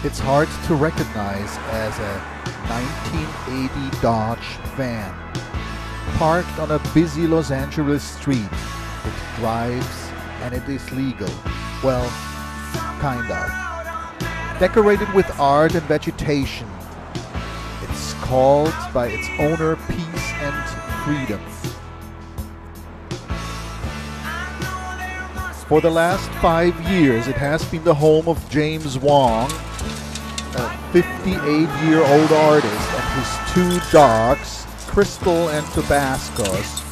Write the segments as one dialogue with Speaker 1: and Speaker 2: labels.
Speaker 1: It's hard to recognize as a 1980 Dodge van, parked on a busy Los Angeles street. It drives and it is legal. Well, kind of. Decorated with art and vegetation. It's called by its owner Peace and Freedom. For the last 5 years, it has been the home of James Wong, a 58-year-old artist, and his 2 dogs, Crystal and Tabascos.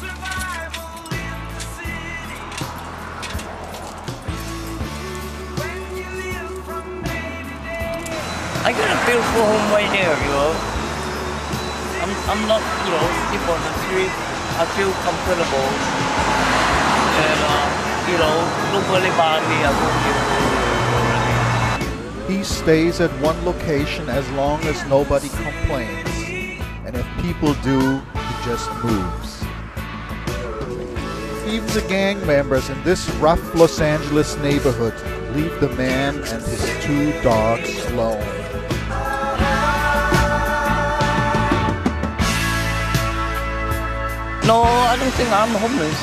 Speaker 2: I got a beautiful home right there, you know. I'm not, you know, sleep on the street. I feel comfortable. And, you know, nobody bother me.
Speaker 1: He stays at one location as long as nobody complains. And if people do, he just moves. Even the gang members in this rough Los Angeles neighborhood leave the man and his 2 dogs alone.
Speaker 2: No, I don't think I'm homeless.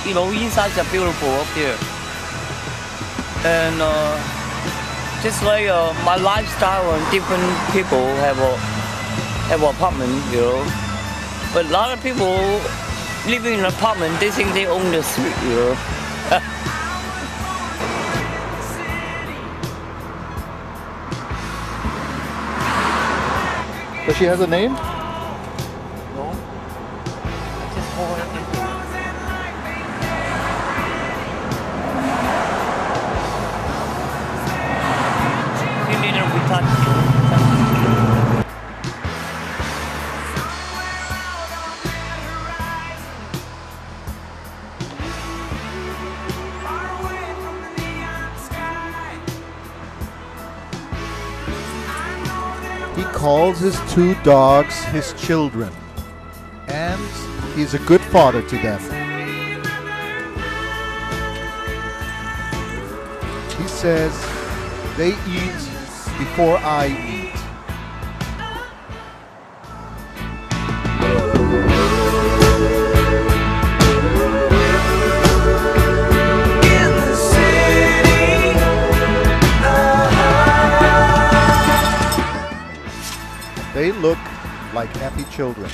Speaker 2: You know, insides are beautiful up here. And just like my lifestyle and different people have an apartment, you know. But a lot of people living in an apartment, they think they own the street, you know.
Speaker 1: Does she have a name?
Speaker 2: No. I just call it.
Speaker 1: He calls his 2 dogs his children, and he's a good father to them. He says, they eat before I eat. They look like happy children.